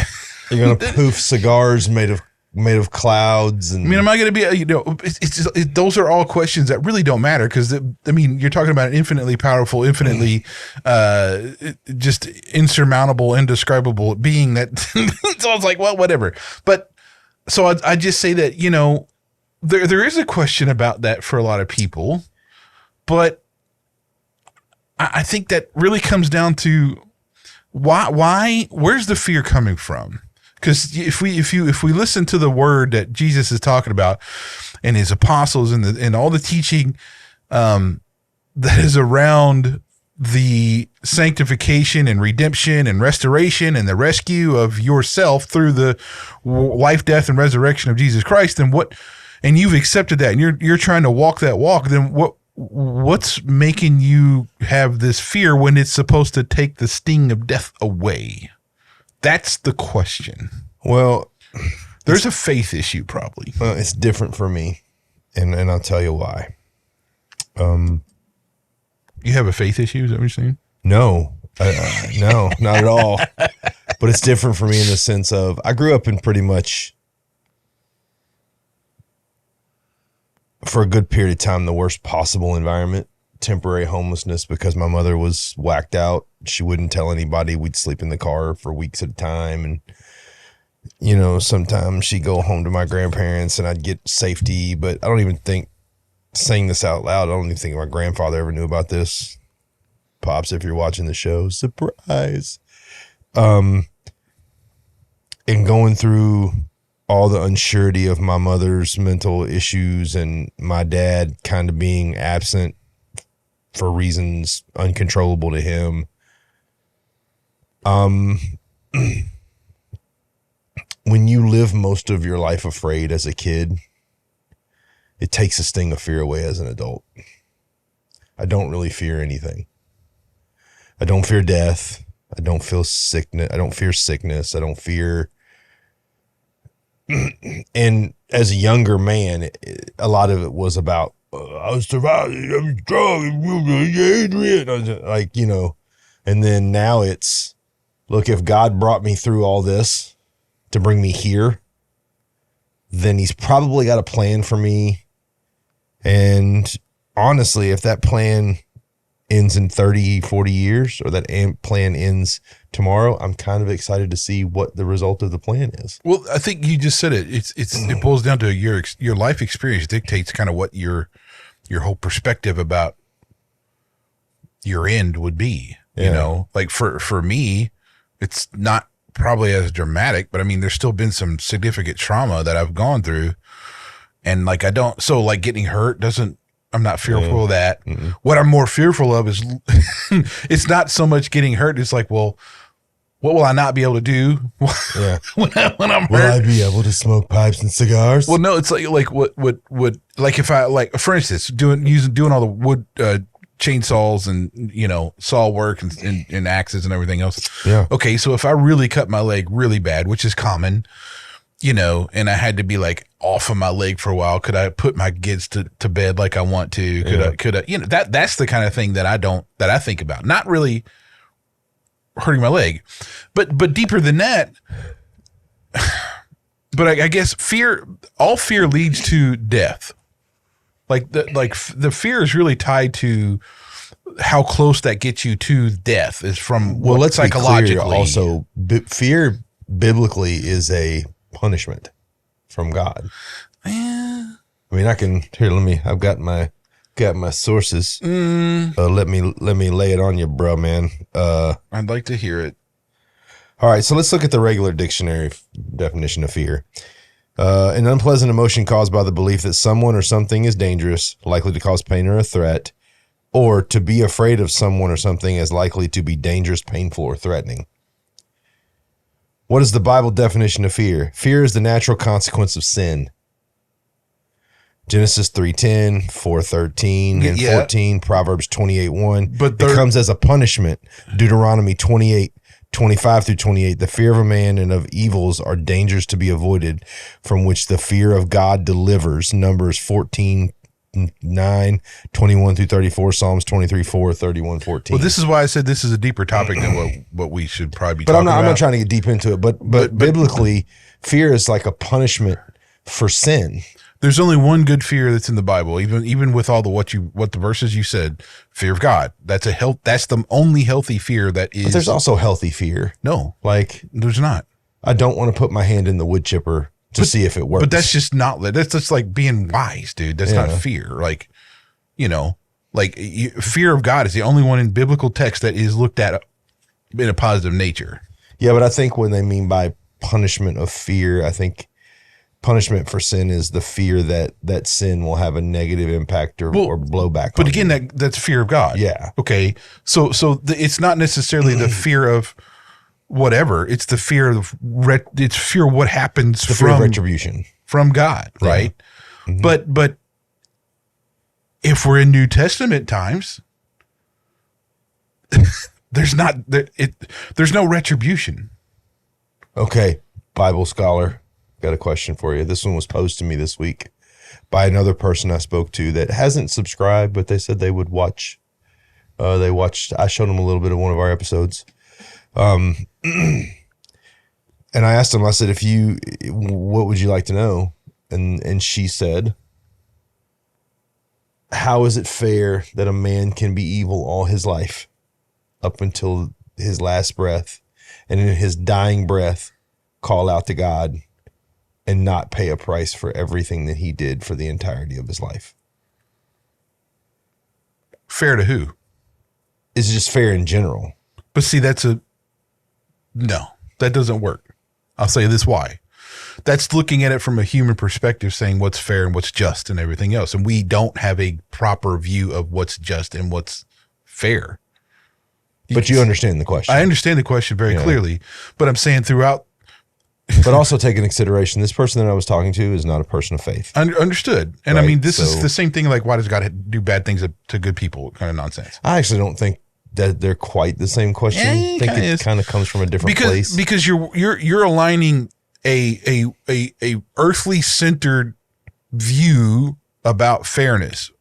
You're going to poof cigars made of clouds. And am I going to be, it's just, those are all questions that really don't matter. Cause you're talking about an infinitely powerful, infinitely, just insurmountable, indescribable being that, so I was like, well, whatever. But so I just say that, there is a question about that for a lot of people, but I think that really comes down to where's the fear coming from? Because if we listen to the word that Jesus is talking about and his apostles and all the teaching that is around the sanctification and redemption and restoration and the rescue of yourself through the life, death, and resurrection of Jesus Christ, and you've accepted that and you're trying to walk that walk, then what's making you have this fear when it's supposed to take the sting of death away? That's the question. Well, there's a faith issue probably. It's different for me, and I'll tell you why. You have a faith issue? Is that what you're saying? No, no, not at all. But it's different for me in the sense of I grew up in pretty much, for a good period of time, the worst possible environment temporary homelessness because my mother was whacked out. She wouldn't tell anybody. We'd sleep in the car for weeks at a time. And, you know, sometimes she'd go home to my grandparents and I'd get safety. But I don't even think, saying this out loud, I don't even think my grandfather ever knew about this. Pops, if you're watching the show, surprise. And going through all the unsurety of my mother's mental issues and my dad kind of being absent for reasons uncontrollable to him. When you live most of your life afraid as a kid, it takes a sting of fear away as an adult. I don't really fear anything. I don't fear death. I don't feel sickness. I don't fear sickness. I don't fear. And as a younger man, a lot of it was about, I was surviving, I'm strong, Adrian. Like, you know, and then now it's, look, if God brought me through all this to bring me here, then he's probably got a plan for me. And honestly, if that plan ends in 30, 40 years, or that plan ends tomorrow, I'm kind of excited to see what the result of the plan is. Well, I think you just said it. It boils down to your life experience dictates kind of what your whole perspective about your end would be. Yeah. You know, like for me, it's not probably as dramatic, but I mean, there's still been some significant trauma that I've gone through, and like so like getting hurt doesn't. I'm not fearful of that. Mm-mm. What I'm more fearful of is it's not so much getting hurt. It's like, well, what will I not be able to do yeah. when I'm hurt? Will I be able to smoke pipes and cigars? Well, no, it's like what like if I, like, for instance, doing all the wood chainsaws and, you know, saw work and axes and everything else. Yeah. Okay, so if I really cut my leg really bad, which is common, you know, and I had to be like off of my leg for a while, could I put my kids to bed like I want to? Could I, you know, that's the kind of thing that I think about. Not really hurting my leg, but deeper than that. But I guess all fear leads to death. Like the fear is really tied to how close that gets you to death is from let's psychologically. Be clear also, fear biblically is a punishment from God. Yeah. I mean, I've got my sources. Let me lay it on you, bro, man. I'd like to hear it. All right, so let's look at the regular dictionary definition of fear. An unpleasant emotion caused by the belief that someone or something is dangerous, likely to cause pain or a threat, or to be afraid of someone or something as likely to be dangerous, painful, or threatening. What is the Bible definition of fear? Fear is the natural consequence of sin. Genesis 3:10, 4:13, and 14, Proverbs 28:1. But it comes as a punishment. Deuteronomy 28:25 through 28. The fear of a man and of evils are dangers to be avoided, from which the fear of God delivers. Numbers 14:9, 21 through 34, Psalms 23:4, 31:14. Well, this is why I said this is a deeper topic than what we should probably be talking about. I'm not trying to get deep into it, but biblically, fear is like a punishment for sin. There's only one good fear that's in the Bible, even with all what the verses you said. Fear of God. That's the only healthy fear that is. But there's also healthy fear. No, like there's not. I don't want to put my hand in the wood chipper to see if it works. But that's just not. That's just like being wise, dude. That's not fear. Like, you know, like fear of God is the only one in biblical text that is looked at in a positive nature. Yeah, but I think when they mean by punishment of fear, I think punishment for sin is the fear that sin will have a negative impact or blowback. But again, that's fear of God. Yeah. Okay. So it's not necessarily the fear of whatever. It's the fear of it's fear of what happens fear of retribution from God, right? Yeah. Mm-hmm. But if we're in New Testament times, there's no retribution. Okay, Bible scholar. Got a question for you. This one was posed to me this week by another person I spoke to that hasn't subscribed, but they said they would watch. They watched. I showed them a little bit of one of our episodes, and I asked them. I said, what would you like to know? And she said, how is it fair that a man can be evil all his life up until his last breath, and in his dying breath call out to God and not pay a price for everything that he did for the entirety of his life? Fair to who? It's just fair in general. But see, no, that doesn't work. I'll say this why. That's looking at it from a human perspective, saying what's fair and what's just and everything else. And we don't have a proper view of what's just and what's fair. But you understand the question. I understand the question very clearly, but I'm saying throughout. But also take into consideration, this person that I was talking to is not a person of faith. Understood. And right? I mean, this is the same thing, like, why does God do bad things to good people kind of nonsense? I actually don't think that they're quite the same question. I think it kind of comes from a different place. Because you're aligning a earthly centered view about fairness.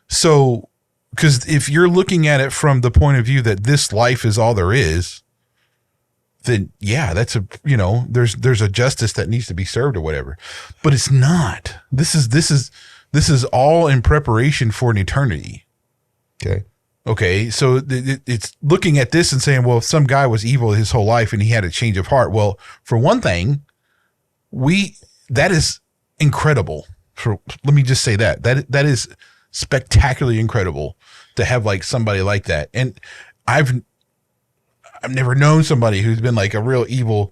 So, because if you're looking at it from the point of view that this life is all there is, then yeah, that's there's a justice that needs to be served or whatever, but it's not. This is all in preparation for an eternity. Okay. So it's looking at this and saying, well, if some guy was evil his whole life and he had a change of heart. Well, for one thing, that is incredible. Let me just say that is spectacularly incredible to have like somebody like that. And I've never known somebody who's been like a real evil,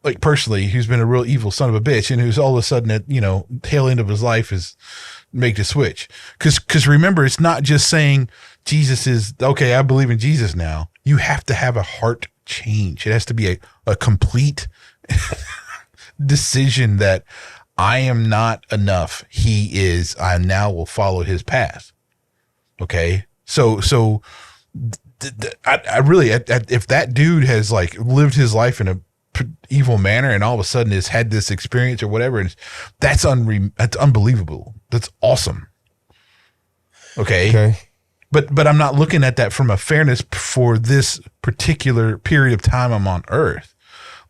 like personally, who's been a real evil son of a bitch, and who's all of a sudden at, tail end of his life is make the switch. Cause remember, it's not just saying Jesus is okay. I believe in Jesus now. You have to have a heart change. It has to be a complete decision that I am not enough. He is, I now will follow his path. Okay. So I really, if that dude has like lived his life in a evil manner and all of a sudden has had this experience or whatever, that's unbelievable. That's awesome. Okay. But I'm not looking at that from a fairness for this particular period of time I'm on earth.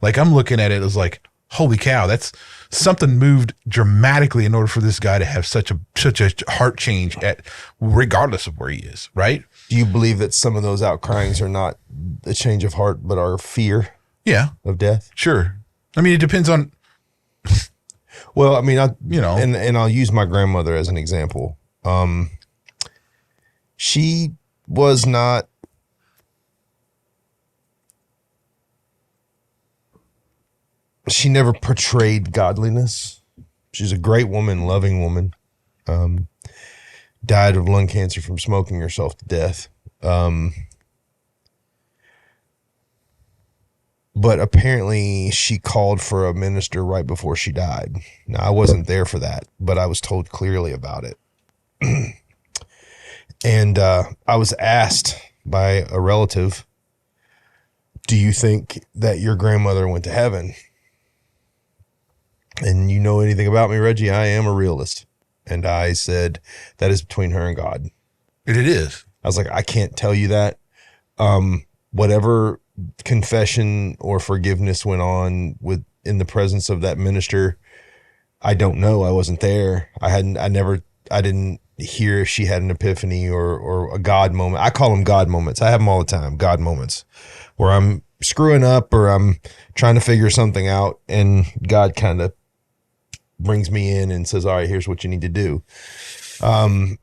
Like I'm looking at it as like, holy cow, that's something moved dramatically in order for this guy to have such a heart change regardless of where he is. Right. Do you believe that some of those outcryings are not a change of heart, but are fear? Of death? Sure. I mean, it depends on. Well, I mean, and I'll use my grandmother as an example. She was not. She never portrayed godliness. She's a great woman, loving woman. Died of lung cancer from smoking herself to death. But apparently she called for a minister right before she died. Now, I wasn't there for that, but I was told clearly about it. And I was asked by a relative, do you think that your grandmother went to heaven? And you know anything about me, Reggie? I am a realist. And I said, that is between her and God. It is. I was like, I can't tell you that. Whatever confession or forgiveness went on in the presence of that minister, I don't know. I wasn't there. I didn't hear if she had an epiphany or a God moment. I call them God moments. I have them all the time. God moments where I'm screwing up or I'm trying to figure something out and God kind of brings me in and says, all right, here's what you need to do. And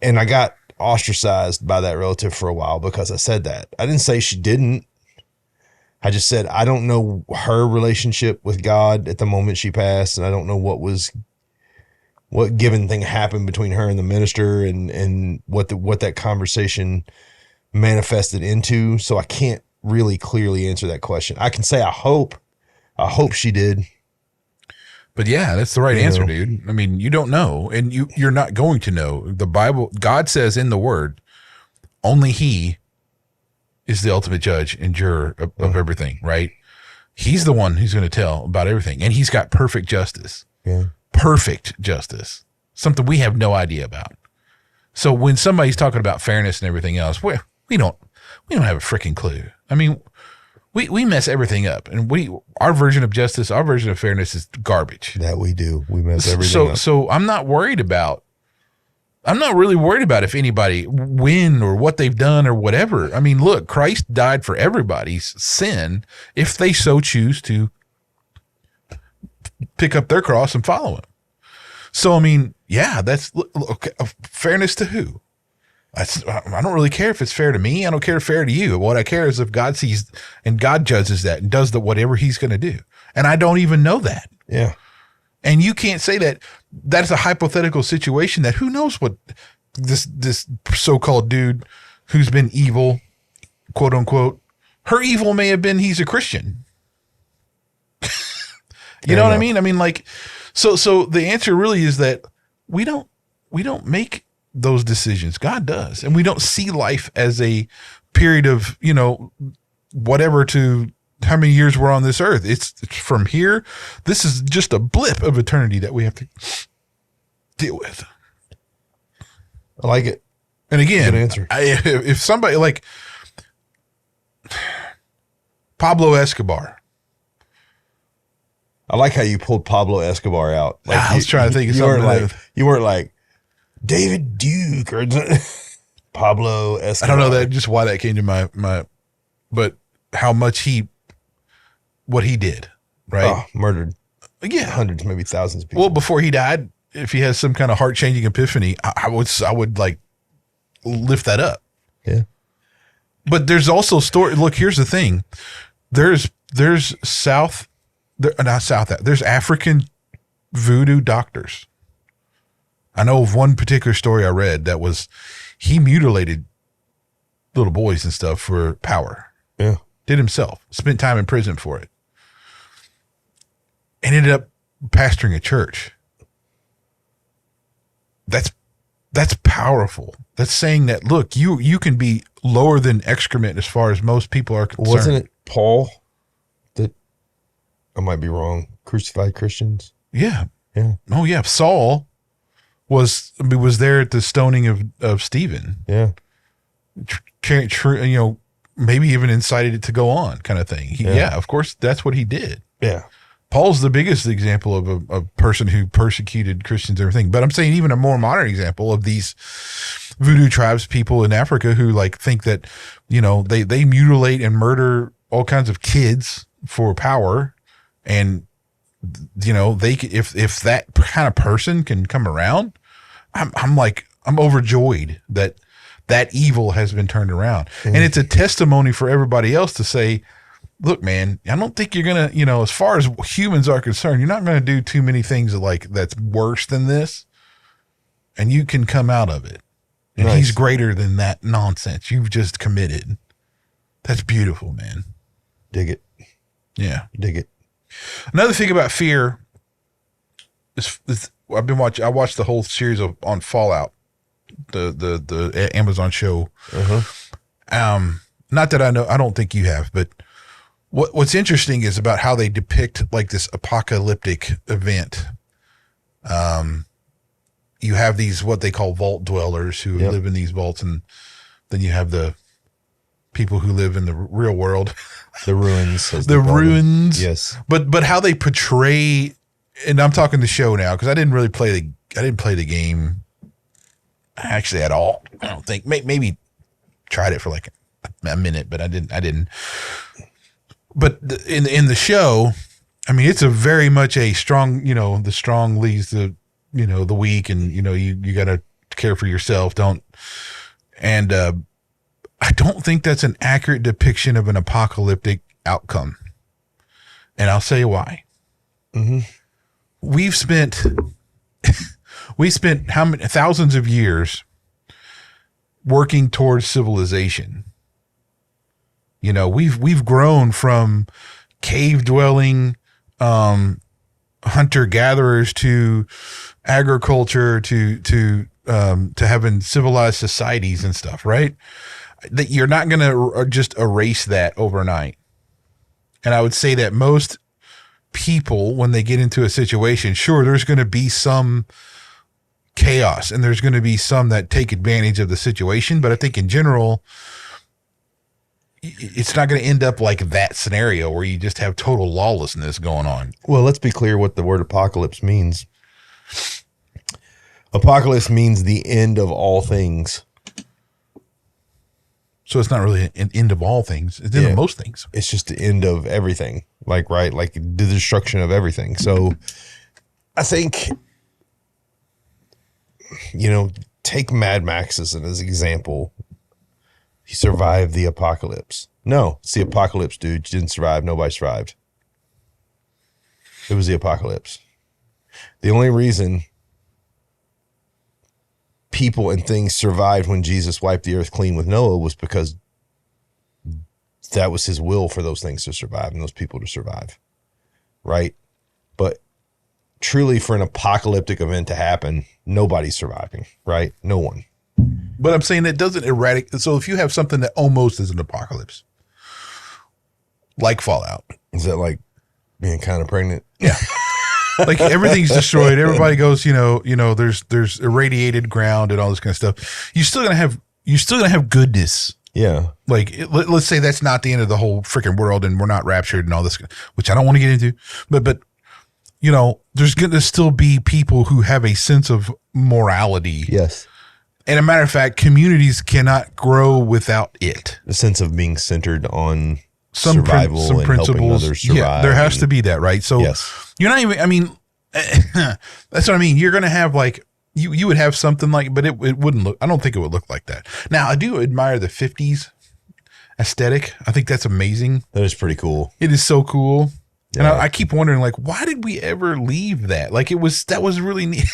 I got ostracized by that relative for a while because I said that. I didn't say she didn't. I just said, I don't know her relationship with God at the moment she passed. And I don't know what given thing happened between her and the minister and what that conversation manifested into. So I can't really clearly answer that question. I can say, I hope she did. But yeah, that's the right answer, dude. I mean, you don't know, and you're not going to know. The Bible, God says in the Word, only He is the ultimate judge and juror of everything, right? He's the one who's going to tell about everything, and He's got perfect justice. Yeah. Perfect justice, something we have no idea about. So when somebody's talking about fairness and everything else, we don't have a freaking clue. I mean, we mess everything up, and our version of justice, our version of fairness is garbage. That we do. We mess everything up. So I'm not worried about I'm not really worried about if anybody win or what they've done or whatever. I mean, look, Christ died for everybody's sin if they so choose to pick up their cross and follow him. So, I mean, yeah, that's okay. Fairness to who? I don't really care if it's fair to me. I don't care if it's fair to you. What I care is if God sees and God judges that and does whatever he's going to do. And I don't even know that. Yeah. And you can't say that that's a hypothetical situation that who knows what this so-called dude who's been evil, quote unquote, her evil may have been he's a Christian. You know what I mean? I mean, like, so the answer really is that we don't make those decisions. God does. And we don't see life as a period of, whatever to how many years we're on this earth. It's from here. This is just a blip of eternity that we have to deal with. I like it. And again, good answer. If somebody like Pablo Escobar, I like how you pulled Pablo Escobar out. Like I was trying to think of something. You weren't like David Duke or Pablo Escobar. I don't know just why that came to my, but how much what he did, right? Oh, murdered. Yeah. Hundreds, maybe thousands of people. Well, before he died, if he has some kind of heart-changing epiphany, I would like lift that up. Yeah. But there's also look, here's the thing. There's there's African voodoo doctors. I know of one particular story I read that was he mutilated little boys and stuff for power. Yeah. Did himself, spent time in prison for it, and ended up pastoring a church. That's powerful. That's saying that, look, you can be lower than excrement as far as most people are concerned. Wasn't it Paul that, I might be wrong, crucified Christians? Yeah. Yeah. Oh yeah. Saul was there at the stoning of Stephen. Yeah. Maybe even incited it to go on, kind of thing. Yeah, of course, that's what he did. Yeah. Paul's the biggest example of a person who persecuted Christians and everything. But I'm saying even a more modern example of these voodoo tribes, people in Africa who like think that, they mutilate and murder all kinds of kids for power. And, they if that kind of person can come around, I'm overjoyed that evil has been turned around. Mm-hmm. And it's a testimony for everybody else to say, look, man, I don't think you're going to, as far as humans are concerned, you're not going to do too many things that's worse than this. And you can come out of it. And nice. He's greater than that nonsense you've just committed. That's beautiful, man. Dig it. Yeah. Dig it. Another thing about fear is I watched the whole series on Fallout. The Amazon show. Uh-huh. Not that I don't think you have, but what's interesting is about how they depict like this apocalyptic event. You have these, what they call vault dwellers who live in these vaults. And then you have the people who live in the real world, the ruins, the ruins. Yes. But how they portray, and I'm talking the show now, cause I didn't play the game actually at all. I don't think maybe tried it for like a minute, but I didn't. But in the show, I mean, it's a very much a strong, the strong leads the weak, and you got to care for yourself. And I don't think that's an accurate depiction of an apocalyptic outcome. And I'll say why. Mm-hmm. We spent how many thousands of years working towards civilization. We've grown from cave dwelling, hunter gatherers to agriculture to having civilized societies and stuff, right? That you're not going to just erase that overnight. And I would say that most people, when they get into a situation, sure, there's going to be some chaos and there's going to be some that take advantage of the situation. But I think in general, it's not going to end up like that scenario where you just have total lawlessness going on. Well, let's be clear what the word apocalypse means. Apocalypse means the end of all things. So it's not really an end of all things. It's the end of most things. It's just the end of everything. Like, right? Like the destruction of everything. So I think, take Mad Max as an example. He survived the apocalypse. No, it's the apocalypse, dude. You didn't survive. Nobody survived. It was the apocalypse. The only reason people and things survived when Jesus wiped the earth clean with Noah was because that was his will for those things to survive and those people to survive. Right? But truly, for an apocalyptic event to happen, nobody's surviving. Right? No one. But I'm saying it doesn't eradicate. So if you have something that almost is an apocalypse, like Fallout. Is that like being kind of pregnant? Yeah. Like everything's destroyed. Everybody goes, there's irradiated ground and all this kind of stuff. You're still going to have goodness. Yeah. Like, let's say that's not the end of the whole freaking world and we're not raptured and all this, which I don't want to get into, but there's going to still be people who have a sense of morality. Yes. And a matter of fact, communities cannot grow without it. The sense of being centered on some survival and principles. helping others survive. Yeah, there has to be that, right? So you're not even, I mean, that's what I mean. You're going to have like, you would have something like, but it wouldn't look, I don't think it would look like that. Now, I do admire the 50s aesthetic. I think that's amazing. That is pretty cool. It is so cool. Yeah. And I keep wondering, like, why did we ever leave that? Like, that was really neat.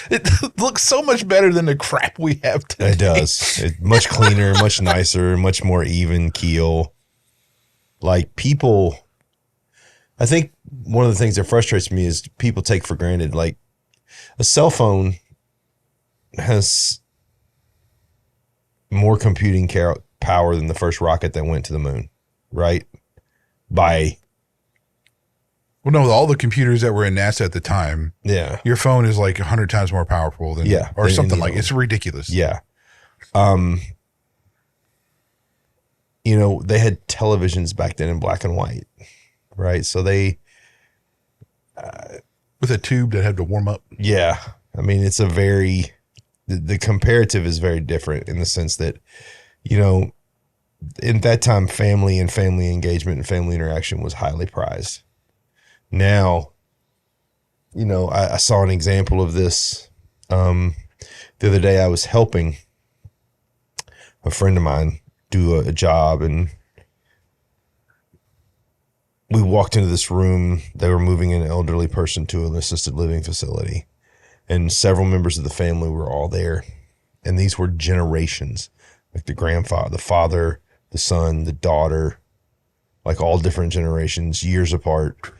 It looks so much better than the crap we have today. It does. It's much cleaner, much nicer, much more even keel. Like people, I think one of the things that frustrates me is people take for granted, like a cell phone has more computing power than the first rocket that went to the moon, right? Well, no, all the computers that were in NASA at the time, your phone is like 100 times more powerful than, or something like, it's ridiculous. Yeah. They had televisions back then in black and white, right? So they, with a tube that had to warm up. Yeah. I mean, it's the comparative is very different in the sense that, in that time, family and family engagement and family interaction was highly prized. Now, I saw an example of this. The other day I was helping a friend of mine do a job, and we walked into this room. They were moving an elderly person to an assisted living facility, and several members of the family were all there. And these were generations, like the grandfather, the father, the son, the daughter, like all different generations, years apart.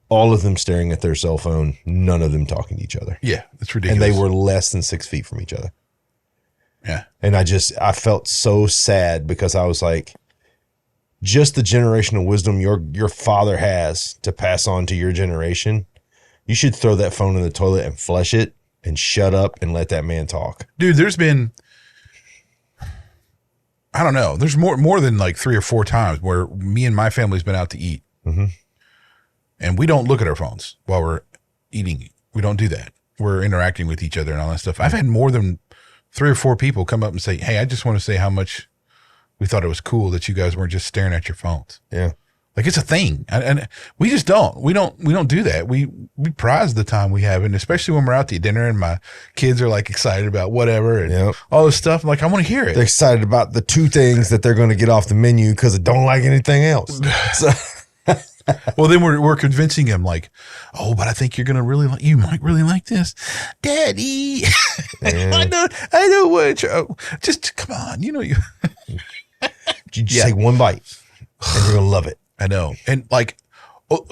All of them staring at their cell phone, none of them talking to each other. Yeah, it's ridiculous. And they were less than 6 feet from each other. Yeah. And I felt so sad because I was like, just the generational wisdom your father has to pass on to your generation, you should throw that phone in the toilet and flush it and shut up and let that man talk. Dude, there's been, I don't know, there's more than like 3 or 4 times where me and my family's been out to eat. Mm-hmm. And we don't look at our phones while we're eating. We don't do that. We're interacting with each other and all that stuff. I've had more than 3 or 4 people come up and say, "Hey, I just want to say how much we thought it was cool that you guys weren't just staring at your phones." Yeah. Like it's a thing. And we just don't. We don't do that. We prize the time we have. And especially when we're out to dinner and my kids are like excited about whatever and all this stuff. I'm like, I want to hear it. They're excited about the 2 things that they're going to get off the menu because they don't like anything else. So well, then we're convincing him like, oh, but I think you're gonna you might really like this, Daddy. Yeah. I know what. Just come on, you just take one bite, and you're gonna love it. I know, and like,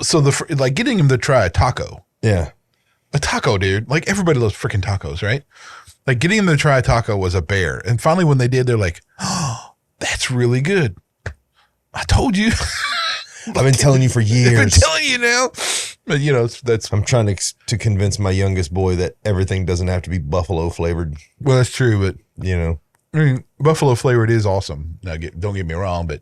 so getting him to try a taco. Yeah, a taco, dude. Like everybody loves freaking tacos, right? Like getting them to try a taco was a bear, and finally when they did, they're like, oh, that's really good. I told you. I've been telling you for years. I've been telling you now. But that's. I'm trying to convince my youngest boy that everything doesn't have to be buffalo flavored. Well, that's true, but I mean, buffalo flavored is awesome. Now, don't get me wrong, but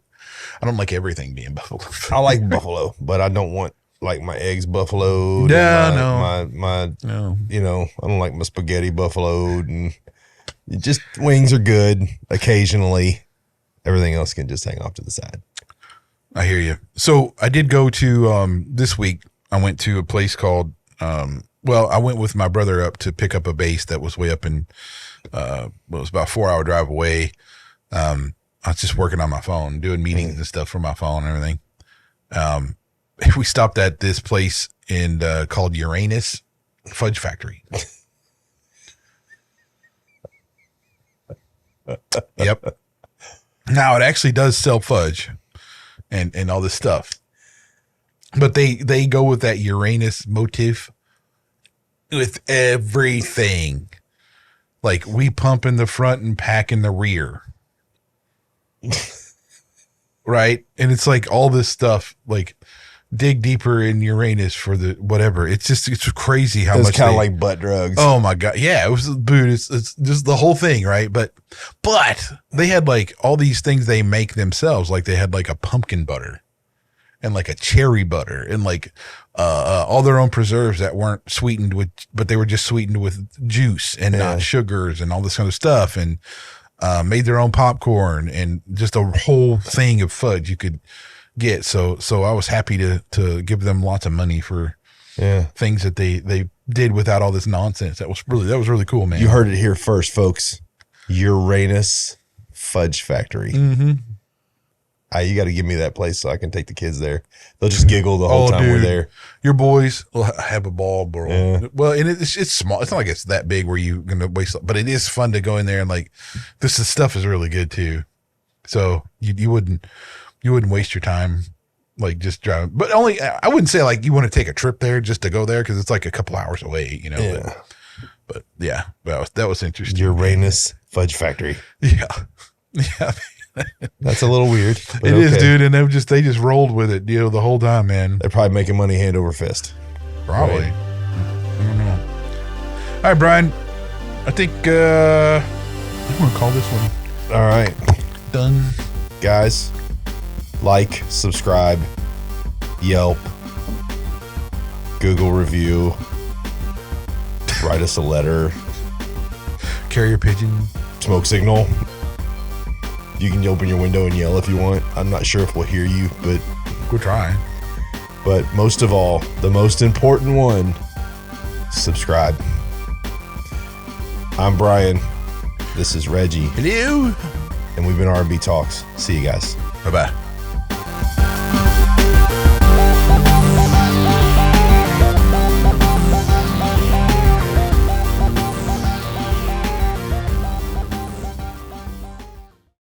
I don't like everything being buffalo. I like buffalo, but I don't want like my eggs buffaloed. Yeah, my no. I don't like my spaghetti buffaloed, and just wings are good occasionally. Everything else can just hang off to the side. I hear you. So I did go to this week. I went to a place called. I went with my brother up to pick up a base that was way up in. It was about a 4-hour drive away. I was just working on my phone, doing meetings and stuff from my phone and everything. We stopped at this place called Uranus Fudge Factory. Yep. Now it actually does sell fudge and all this stuff, but they go with that Uranus motif with everything. Like we pump in the front and pack in the rear. Right. And it's like all this stuff, like dig deeper in Uranus for the whatever. It's crazy how much. It's kind of like butt drugs. Oh my God. Yeah. It was it's just the whole thing. Right. But they had like all these things they make themselves. Like they had like a pumpkin butter and like a cherry butter and like all their own preserves that weren't sweetened but they were just sweetened with juice and not sugars and all this kind of stuff. And made their own popcorn and just a whole thing of fudge you could get. So I was happy to give them lots of money for things that they did without all this nonsense. That was really cool, man. You heard it here first, folks. Uranus Fudge Factory. Mm-hmm. You got to give me that place so I can take the kids there. They'll just giggle the whole time we're there. Your boys will have a ball, bro. Yeah. Well, and it's small. It's not like it's that big where you're going to waste, but it is fun to go in there and like this stuff is really good too. So you wouldn't waste your time like just driving, but I wouldn't say like you want to take a trip there just to go there because it's like a couple hours away, Yeah. But yeah, that was interesting. Uranus Fudge Factory. Yeah. Yeah. That's a little weird. It is, dude, and they just rolled with it, the whole time, man. They're probably making money hand over fist. Probably. Right. I don't know. All right, Brian. I think I'm gonna call this one All right, done. guys. Like, subscribe, Yelp, Google review, write us a letter, Carrier pigeon. smoke signal. You can open your window and yell if you want. I'm not sure if we'll hear you, but We're trying. But most of all, the most important one, subscribe. I'm Brian. This is Reggie. Hello. And we've been R&B Talks. See you guys. Bye-bye.